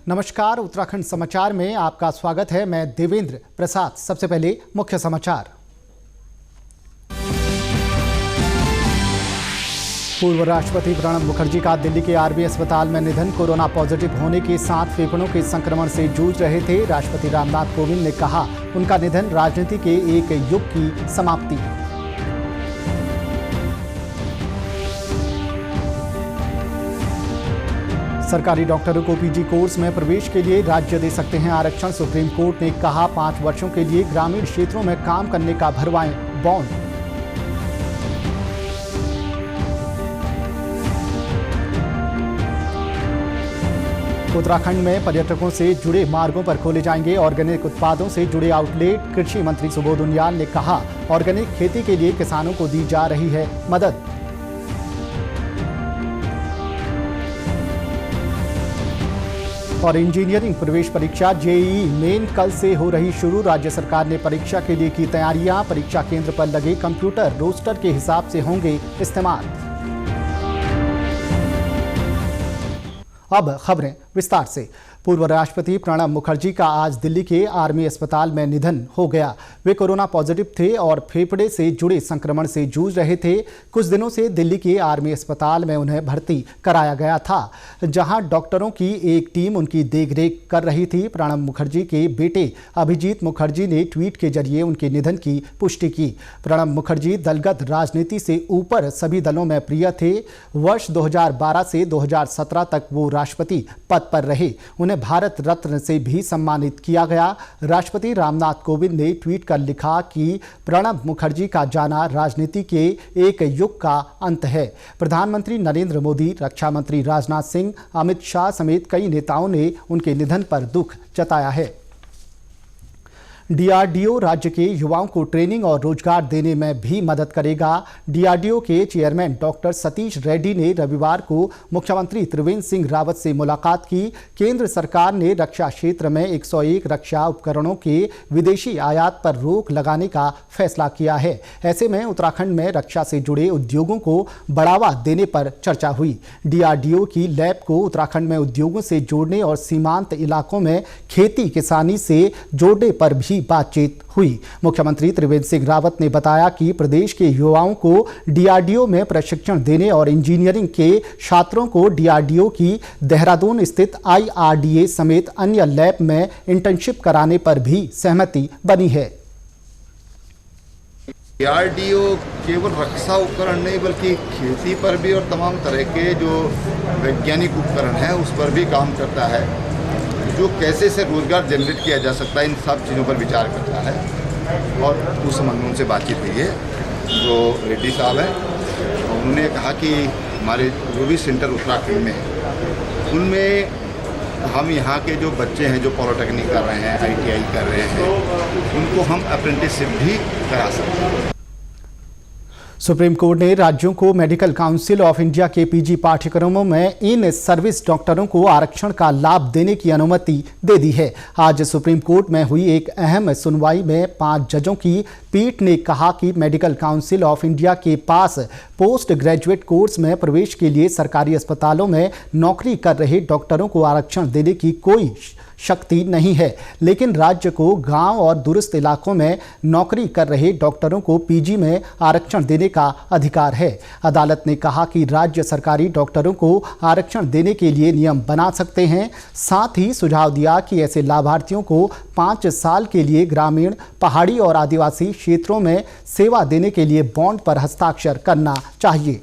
नमस्कार, उत्तराखंड समाचार में आपका स्वागत है। मैं देवेंद्र प्रसाद। सबसे पहले मुख्य समाचार। पूर्व राष्ट्रपति प्रणब मुखर्जी का दिल्ली के आरबी अस्पताल में निधन। कोरोना पॉजिटिव होने के साथ फेफड़ों के संक्रमण से जूझ रहे थे। राष्ट्रपति रामनाथ कोविंद ने कहा, उनका निधन राजनीति के एक युग की समाप्ति। सरकारी डॉक्टरों को पीजी कोर्स में प्रवेश के लिए राज्य दे सकते हैं आरक्षण। सुप्रीम कोर्ट ने कहा, 5 वर्षों के लिए ग्रामीण क्षेत्रों में काम करने का भरवाएं बॉन्ड। उत्तराखंड में पर्यटकों से जुड़े मार्गों पर खोले जाएंगे ऑर्गेनिक उत्पादों से जुड़े आउटलेट। कृषि मंत्री सुबोध उनियाल ने कहा, ऑर्गेनिक खेती के लिए किसानों को दी जा रही है मदद। और इंजीनियरिंग प्रवेश परीक्षा जेईई मेन कल से हो रही शुरू। राज्य सरकार ने परीक्षा के लिए की तैयारियां। परीक्षा केंद्र पर लगे कंप्यूटर रोस्टर के हिसाब से होंगे इस्तेमाल। अब खबरें विस्तार से। पूर्व राष्ट्रपति प्रणब मुखर्जी का आज दिल्ली के आर्मी अस्पताल में निधन हो गया। वे कोरोना पॉजिटिव थे और फेफड़े से जुड़े संक्रमण से जूझ रहे थे। कुछ दिनों से दिल्ली के आर्मी अस्पताल में उन्हें भर्ती कराया गया था, जहां डॉक्टरों की एक टीम उनकी देखरेख कर रही थी। प्रणब मुखर्जी के बेटे अभिजीत मुखर्जी ने ट्वीट के जरिए उनके निधन की पुष्टि की। प्रणब मुखर्जी दलगत राजनीति से ऊपर सभी दलों में प्रिय थे। वर्ष 2012 से 2017 तक वो राष्ट्रपति पद पर रहे। उन्हें भारत रत्न से भी सम्मानित किया गया। राष्ट्रपति रामनाथ कोविंद ने ट्वीट कर लिखा कि प्रणब मुखर्जी का जाना राजनीति के एक युग का अंत है। प्रधानमंत्री नरेंद्र मोदी, रक्षा मंत्री राजनाथ सिंह, अमित शाह समेत कई नेताओं ने उनके निधन पर दुख जताया है। डीआरडीओ राज्य के युवाओं को ट्रेनिंग और रोजगार देने में भी मदद करेगा। डीआरडीओ के चेयरमैन डॉक्टर सतीश रेड्डी ने रविवार को मुख्यमंत्री त्रिवेंद्र सिंह रावत से मुलाकात की। केंद्र सरकार ने रक्षा क्षेत्र में 101 रक्षा उपकरणों के विदेशी आयात पर रोक लगाने का फैसला किया है। ऐसे में उत्तराखंड में रक्षा से जुड़े उद्योगों को बढ़ावा देने पर चर्चा हुई। डीआरडीओ की लैब को उत्तराखंड में उद्योगों से जोड़ने और सीमांत इलाकों में खेती किसानी से जोड़ने पर भी बातचीत हुई। मुख्यमंत्री त्रिवेंद्र सिंह रावत ने बताया कि प्रदेश के युवाओं को डीआरडीओ में प्रशिक्षण देने और इंजीनियरिंग के छात्रों को डीआरडीओ की देहरादून स्थित आईआरडीए समेत अन्य लैब में इंटर्नशिप कराने पर भी सहमति बनी है। डीआरडीओ केवल रक्षा उपकरण नहीं बल्कि खेती पर भी और तमाम तरह के जो वैज्ञानिक उपकरण हैं उस पर भी काम करता है। जो कैसे से रोजगार जनरेट किया जा सकता है, इन सब चीज़ों पर विचार करता है। और उस संबंध में उनसे बातचीत हुई है। जो रेड्डी साहब हैं, उन्होंने कहा कि हमारे जो भी सेंटर उत्तराखंड में हैं उनमें हम यहाँ के जो बच्चे हैं जो पॉलिटेक्निक कर रहे हैं, आईटीआई कर रहे हैं, उनको हम अप्रेंटिसशिप भी करा सकते हैं। सुप्रीम कोर्ट ने राज्यों को मेडिकल काउंसिल ऑफ इंडिया के पीजी पाठ्यक्रमों में इन सर्विस डॉक्टरों को आरक्षण का लाभ देने की अनुमति दे दी है। आज सुप्रीम कोर्ट में हुई एक अहम सुनवाई में 5 जजों की पीठ ने कहा कि मेडिकल काउंसिल ऑफ इंडिया के पास पोस्ट ग्रेजुएट कोर्स में प्रवेश के लिए सरकारी अस्पतालों में नौकरी कर रहे डॉक्टरों को आरक्षण देने की कोई शक्ति नहीं है, लेकिन राज्य को गांव और दूरस्थ इलाकों में नौकरी कर रहे डॉक्टरों को पीजी में आरक्षण देने का अधिकार है। अदालत ने कहा कि राज्य सरकारी डॉक्टरों को आरक्षण देने के लिए नियम बना सकते हैं। साथ ही सुझाव दिया कि ऐसे लाभार्थियों को 5 साल के लिए ग्रामीण, पहाड़ी और आदिवासी क्षेत्रों में सेवा देने के लिए बॉन्ड पर हस्ताक्षर करना चाहिए।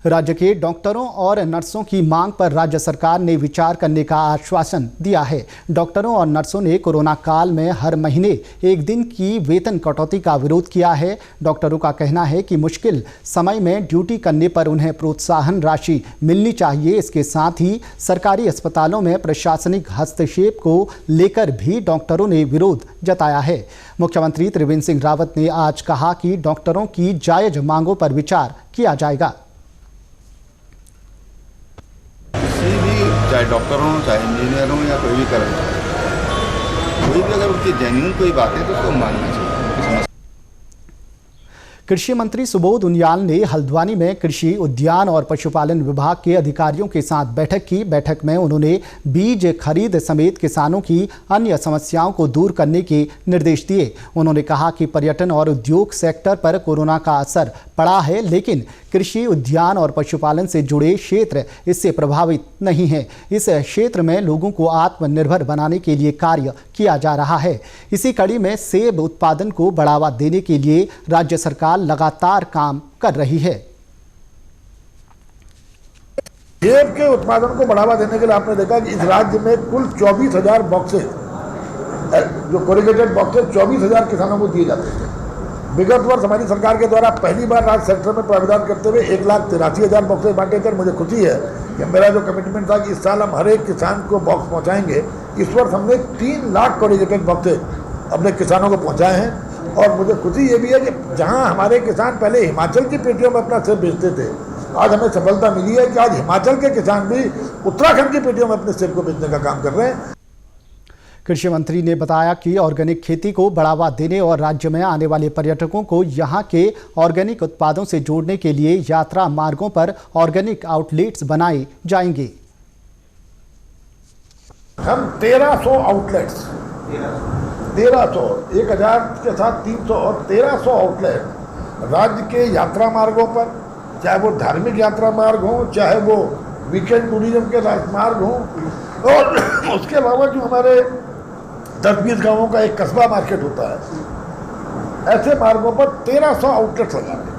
राज्य के डॉक्टरों और नर्सों की मांग पर राज्य सरकार ने विचार करने का आश्वासन दिया है। डॉक्टरों और नर्सों ने कोरोना काल में हर महीने 1 दिन की वेतन कटौती का विरोध किया है। डॉक्टरों का कहना है कि मुश्किल समय में ड्यूटी करने पर उन्हें प्रोत्साहन राशि मिलनी चाहिए। इसके साथ ही सरकारी अस्पतालों में प्रशासनिक हस्तक्षेप को लेकर भी डॉक्टरों ने विरोध जताया है। मुख्यमंत्री त्रिवेंद्र सिंह रावत ने आज कहा कि डॉक्टरों की जायज मांगों पर विचार किया जाएगा। चाहे डॉक्टर हों, चाहे इंजीनियर हों या कोई भी कर्मचारी, कोई भी अगर उनकी जेन्युइन कोई बात है तो उसको मानना चाहिए। कृषि मंत्री सुबोध उनियाल ने हल्द्वानी में कृषि उद्यान और पशुपालन विभाग के अधिकारियों के साथ बैठक की। बैठक में उन्होंने बीज खरीद समेत किसानों की अन्य समस्याओं को दूर करने के निर्देश दिए। उन्होंने कहा कि पर्यटन और उद्योग सेक्टर पर कोरोना का असर पड़ा है, लेकिन कृषि उद्यान और पशुपालन से जुड़े क्षेत्र इससे प्रभावित नहीं है। इस क्षेत्र में लोगों को आत्मनिर्भर बनाने के लिए कार्य किया जा रहा है। इसी कड़ी में सेब उत्पादन को बढ़ावा देने के लिए राज्य सरकार लगातार काम कर रही है। सेब के उत्पादन को बढ़ावा देने के लिए आपने देखा कि इस राज्य में कुल 24,000 बॉक्सेज, जो कोरिगेटेड बॉक्सेज 24,000 किसानों को दिए जाते थे। विगत वर्ष हमारी सरकार के द्वारा पहली बार राज्य सेक्टर में प्रावधान करते हुए 1,83,000 बॉक्सेज बांटे थे। मुझे खुशी है कि मेरा जो कमिटमेंट था कि इस साल हम हर एक किसान को बॉक्स पहुंचाएंगे। इस वर्ष हमने 3 लाख कोरिगेटेड बॉक्सेज अपने किसानों को पहुंचाए हैं। और मुझे खुशी ये भी है कि जहां हमारे किसान पहले हिमाचल की पेटियों में अपना सेब बेचते थे, आज हमें सफलता मिली है कि आज हिमाचल के किसान भी उत्तराखंड की पेटियों में अपने सेब को बेचने का काम कर रहे हैं। कृषि मंत्री ने बताया कि ऑर्गेनिक खेती को बढ़ावा देने और राज्य में आने वाले पर्यटकों को यहां के ऑर्गेनिक उत्पादों से जोड़ने के लिए यात्रा मार्गों पर ऑर्गेनिक आउटलेट्स बनाए जाएंगे। हम 1300 आउटलेट्स, 1300, 1000 के साथ 300 और 1300 आउटलेट राज्य के यात्रा मार्गों पर, चाहे वो धार्मिक यात्रा मार्ग हो, चाहे वो वीकेंड टूरिज्म के मार्ग हो, और उसके अलावा जो हमारे 10-20 गांवों का एक कस्बा मार्केट होता है, ऐसे मार्गों पर 1300 आउटलेट्स लगाए।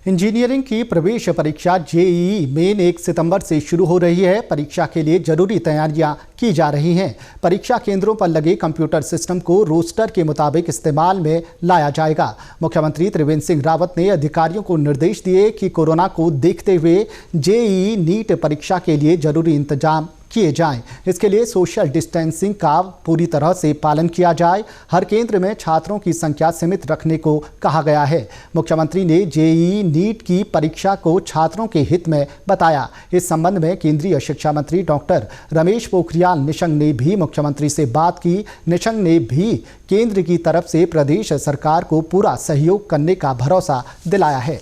इंजीनियरिंग की प्रवेश परीक्षा जेईई मेन 1 सितंबर से शुरू हो रही है। परीक्षा के लिए जरूरी तैयारियां की जा रही हैं। परीक्षा केंद्रों पर लगे कंप्यूटर सिस्टम को रोस्टर के मुताबिक इस्तेमाल में लाया जाएगा। मुख्यमंत्री त्रिवेंद्र सिंह रावत ने अधिकारियों को निर्देश दिए कि कोरोना को देखते हुए जेईई नीट परीक्षा के लिए जरूरी इंतजाम किए जाएं। इसके लिए सोशल डिस्टेंसिंग का पूरी तरह से पालन किया जाए। हर केंद्र में छात्रों की संख्या सीमित रखने को कहा गया है। मुख्यमंत्री ने जेईई नीट की परीक्षा को छात्रों के हित में बताया। इस संबंध में केंद्रीय शिक्षा मंत्री डॉक्टर रमेश पोखरियाल निशंक ने भी मुख्यमंत्री से बात की। निशंक ने भी केंद्र की तरफ से प्रदेश सरकार को पूरा सहयोग करने का भरोसा दिलाया है।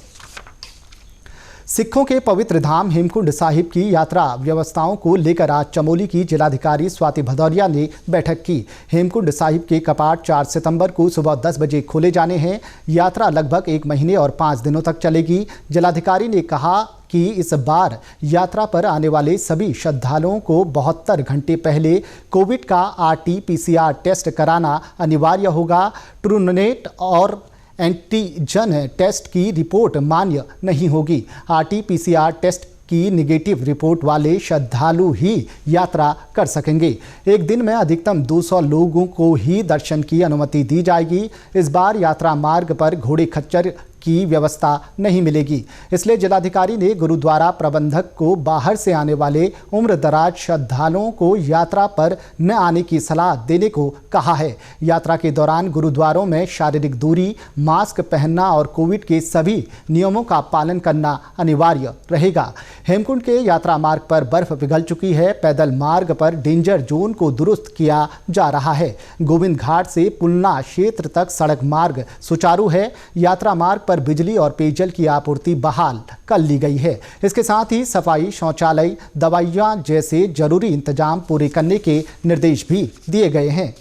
सिखों के पवित्र धाम हेमकुंड साहिब की यात्रा व्यवस्थाओं को लेकर आज चमोली की जिलाधिकारी स्वाति भदौरिया ने बैठक की। हेमकुंड साहिब के कपाट 4 सितंबर को सुबह 10 बजे खोले जाने हैं। यात्रा लगभग 1 महीने और 5 दिनों तक चलेगी। जिलाधिकारी ने कहा कि इस बार यात्रा पर आने वाले सभी श्रद्धालुओं को 72 घंटे पहले कोविड का RT-PCR टेस्ट कराना अनिवार्य होगा। ट्रूनेट और एंटीजन टेस्ट की रिपोर्ट मान्य नहीं होगी। RT-PCR टेस्ट की निगेटिव रिपोर्ट वाले श्रद्धालु ही यात्रा कर सकेंगे। एक दिन में अधिकतम 200 लोगों को ही दर्शन की अनुमति दी जाएगी। इस बार यात्रा मार्ग पर घोड़े खच्चर की व्यवस्था नहीं मिलेगी। इसलिए जिलाधिकारी ने गुरुद्वारा प्रबंधक को बाहर से आने वाले उम्रदराज श्रद्धालुओं को यात्रा पर न आने की सलाह देने को कहा है। यात्रा के दौरान गुरुद्वारों में शारीरिक दूरी, मास्क पहनना और कोविड के सभी नियमों का पालन करना अनिवार्य रहेगा। हेमकुंड के यात्रा मार्ग पर बर्फ पिघल चुकी है। पैदल मार्ग पर डेंजर जोन को दुरुस्त किया जा रहा है। गोविंद घाट से पुलना क्षेत्र तक सड़क मार्ग सुचारू है। यात्रा मार्ग पर बिजली और पेयजल की आपूर्ति बहाल कर ली गई है। इसके साथ ही सफाई, शौचालय, दवाइयां जैसे जरूरी इंतजाम पूरे करने के निर्देश भी दिए गए हैं।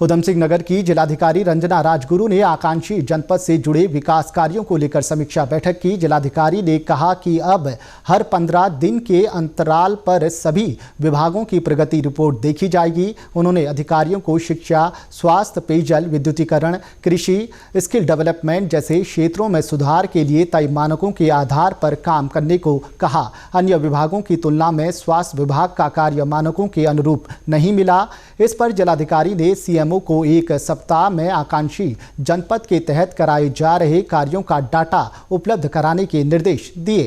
उधम सिंह नगर की जिलाधिकारी रंजना राजगुरु ने आकांक्षी जनपद से जुड़े विकास कार्यों को लेकर समीक्षा बैठक की। जिलाधिकारी ने कहा कि अब हर 15 दिन के अंतराल पर सभी विभागों की प्रगति रिपोर्ट देखी जाएगी। उन्होंने अधिकारियों को शिक्षा, स्वास्थ्य, पेयजल, विद्युतीकरण, कृषि, स्किल डेवलपमेंट जैसे क्षेत्रों में सुधार के लिए तय मानकों के आधार पर काम करने को कहा। अन्य विभागों की तुलना में स्वास्थ्य विभाग का कार्य मानकों के अनुरूप नहीं मिला। इस पर जिलाधिकारी ने CMO को 1 सप्ताह में आकांक्षी जनपद के तहत कराए जा रहे कार्यों का डाटा उपलब्ध कराने के निर्देश दिए।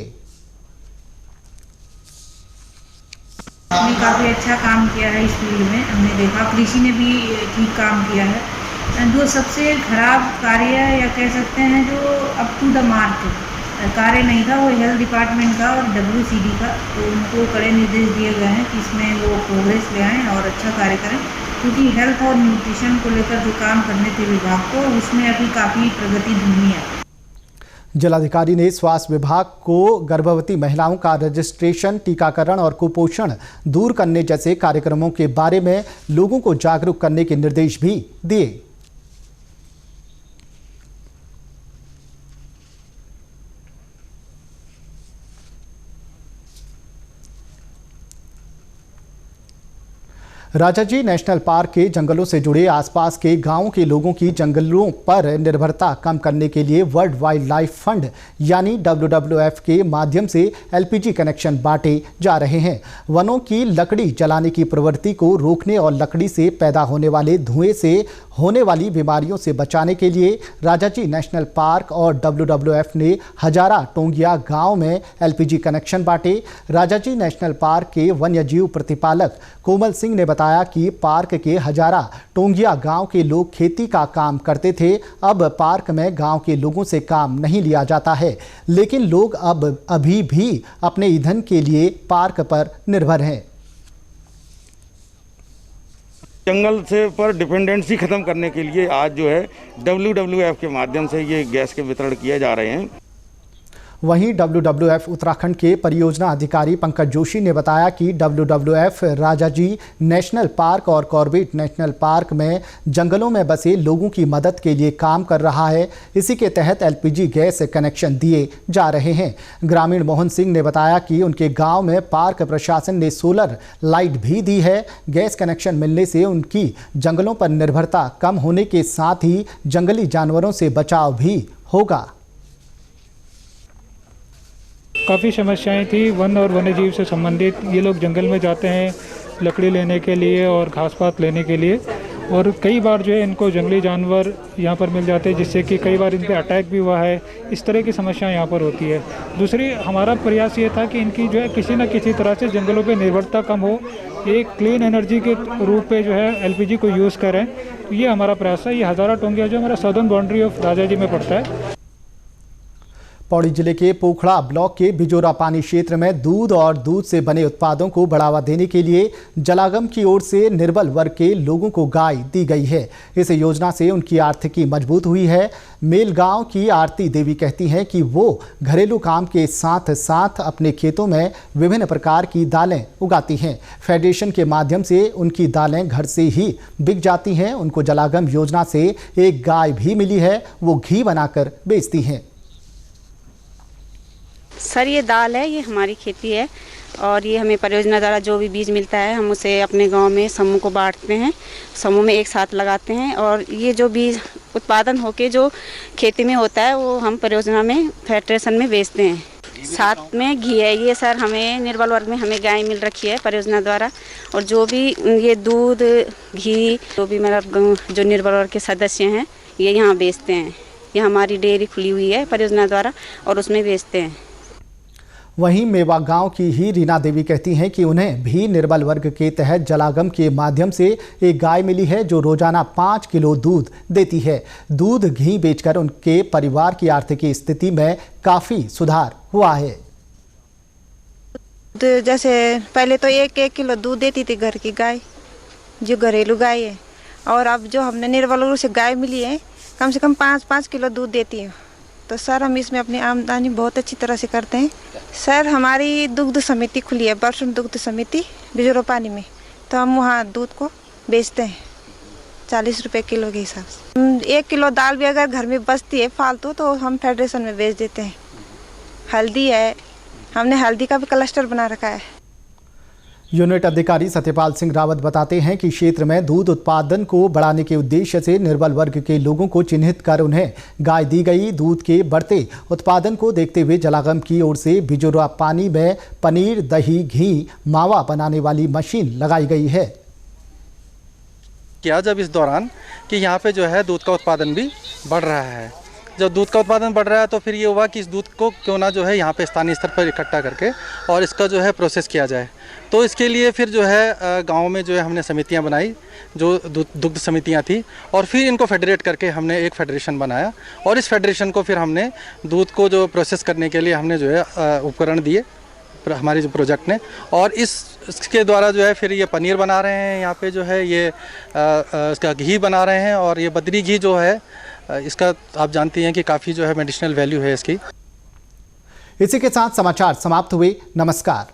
हमने काफ़ी अच्छा काम किया है इस फील्ड में। हमने देखा कृषि ने भी ठीक काम किया है। जो सबसे खराब कार्य या कह सकते हैं जो अप टू द मार्क कार्य नहीं था वो हेल्थ डिपार्टमेंट का और WCD का। तो उनको कड़े निर्देश दिए गए हैं कि इसमें वो प्रोग्रेस ले आएँ और अच्छा कार्य करें। क्योंकि हेल्थ और न्यूट्रिशन को लेकर जो काम करने थे विभाग को, उसमें अभी काफ़ी प्रगति धुनी है। जिलाधिकारी ने स्वास्थ्य विभाग को गर्भवती महिलाओं का रजिस्ट्रेशन, टीकाकरण और कुपोषण दूर करने जैसे कार्यक्रमों के बारे में लोगों को जागरूक करने के निर्देश भी दिए। राजाजी नेशनल पार्क के जंगलों से जुड़े आसपास के गांवों के लोगों की जंगलों पर निर्भरता कम करने के लिए वर्ल्ड वाइल्ड लाइफ फंड यानी WWF के माध्यम से LPG कनेक्शन बांटे जा रहे हैं। वनों की लकड़ी जलाने की प्रवृत्ति को रोकने और लकड़ी से पैदा होने वाले धुएं से होने वाली बीमारियों से बचाने के लिए राजाजी नेशनल पार्क और WWF ने हजारा टोंगिया गांव में LPG कनेक्शन बांटे। राजाजी नेशनल पार्क के वन्यजीव प्रतिपालक कोमल सिंह ने बताया कि पार्क के हजारा टोंगिया गांव के लोग खेती का काम करते थे। अब पार्क में गांव के लोगों से काम नहीं लिया जाता है, लेकिन लोग अब अभी भी अपने ईंधन के लिए पार्क पर निर्भर हैं। जंगल से पर डिपेंडेंसी ख़त्म करने के लिए आज जो है WWF के माध्यम से ये गैस के वितरण किए जा रहे हैं। वहीं WWF उत्तराखंड के परियोजना अधिकारी पंकज जोशी ने बताया कि WWF राजाजी नेशनल पार्क और कॉर्बेट नेशनल पार्क में जंगलों में बसे लोगों की मदद के लिए काम कर रहा है। इसी के तहत LPG गैस कनेक्शन दिए जा रहे हैं। ग्रामीण मोहन सिंह ने बताया कि उनके गांव में पार्क प्रशासन ने सोलर लाइट भी दी है। गैस कनेक्शन मिलने से उनकी जंगलों पर निर्भरता कम होने के साथ ही जंगली जानवरों से बचाव भी होगा। काफ़ी समस्याएं थी वन और वन्यजीव से संबंधित। ये लोग जंगल में जाते हैं लकड़ी लेने के लिए और घास पात लेने के लिए, और कई बार जो है इनको जंगली जानवर यहाँ पर मिल जाते हैं, जिससे कि कई बार इन पे अटैक भी हुआ है। इस तरह की समस्या यहाँ पर होती है। दूसरी हमारा प्रयास ये था कि इनकी जो है किसी न किसी तरह से जंगलों पे निर्भरता कम हो, एक क्लीन एनर्जी के रूप पे जो है LPG को यूज़ करें। तो ये हमारा प्रयास है। ये हजारा टोंगिया जो हमारा सदर्न बाउंड्री ऑफ राजाजी में पड़ता है। पौड़ी जिले के पोखड़ा ब्लॉक के बिजोरा पानी क्षेत्र में दूध और दूध से बने उत्पादों को बढ़ावा देने के लिए जलागम की ओर से निर्बल वर्ग के लोगों को गाय दी गई है। इस योजना से उनकी आर्थिकी मजबूत हुई है। मेलगांव की आरती देवी कहती हैं कि वो घरेलू काम के साथ साथ अपने खेतों में विभिन्न प्रकार की दालें उगाती हैं। फेडरेशन के माध्यम से उनकी दालें घर से ही बिक जाती हैं। उनको जलागम योजना से एक गाय भी मिली है, वो घी बनाकर बेचती हैं। सर ये दाल है, ये हमारी खेती है और ये हमें परियोजना द्वारा जो भी बीज मिलता है हम उसे अपने गांव में समूह को बांटते हैं, समूह में एक साथ लगाते हैं और ये जो बीज उत्पादन होके जो खेती में होता है वो हम परियोजना में फेडरेशन में बेचते हैं। साथ में घी है, ये सर हमें निर्बल वर्ग में हमें गाय मिल रखी है परियोजना द्वारा, और जो भी ये दूध घी जो भी मेरा जो निर्बल वर्ग के सदस्य हैं ये यहाँ बेचते हैं। ये हमारी डेयरी खुली हुई है परियोजना द्वारा और उसमें बेचते हैं। वहीं मेवा गांव की ही रीना देवी कहती हैं कि उन्हें भी निर्बल वर्ग के तहत जलागम के माध्यम से एक गाय मिली है जो रोजाना 5 किलो दूध देती है। दूध घी बेचकर उनके परिवार की आर्थिक स्थिति में काफी सुधार हुआ है। जैसे पहले तो 1-1 किलो दूध देती थी घर की गाय, जो घरेलू गाय है, और अब जो हमने निर्बल वर्ग से गाय मिली है कम से कम 5-5 किलो दूध देती है। तो सर हम इसमें अपनी आमदनी बहुत अच्छी तरह से करते हैं। सर हमारी दुग्ध समिति खुली है, बरसुन दुग्ध समिति बिजोरा पानी में, तो हम वहाँ दूध को बेचते हैं 40 रुपये किलो के हिसाब से। 1 किलो दाल भी अगर घर में बचती है फालतू तो हम फेडरेशन में बेच देते हैं। हल्दी है, हमने हल्दी का भी क्लस्टर बना रखा है। यूनिट अधिकारी सत्यपाल सिंह रावत बताते हैं कि क्षेत्र में दूध उत्पादन को बढ़ाने के उद्देश्य से निर्बल वर्ग के लोगों को चिन्हित कर उन्हें गाय दी गई। दूध के बढ़ते उत्पादन को देखते हुए जलागम की ओर से बिजोरा पानी में पनीर, दही, घी, मावा बनाने वाली मशीन लगाई गई है। किया जब इस दौरान कि यहाँ पे जो है दूध का उत्पादन भी बढ़ रहा है। जब दूध का उत्पादन बढ़ रहा है तो फिर ये हुआ कि इस दूध को क्यों ना जो है यहाँ पे स्थानीय स्तर पर इकट्ठा करके और इसका जो है प्रोसेस किया जाए। तो इसके लिए फिर जो है गांव में जो है हमने समितियाँ बनाई, जो दुग्ध समितियाँ थी, और फिर इनको फेडरेट करके हमने एक फेडरेशन बनाया और इस फेडरेशन को फिर हमने दूध को जो प्रोसेस करने के लिए हमने जो है उपकरण दिए हमारे जो प्रोजेक्ट ने, और इस इसके द्वारा जो है फिर ये पनीर बना रहे हैं, यहाँ पे जो है ये इसका घी बना रहे हैं। और ये बद्री घी जो है इसका आप जानती हैं कि काफ़ी जो है मेडिसिनल वैल्यू है इसकी। इसी के साथ समाचार समाप्त हुए। नमस्कार।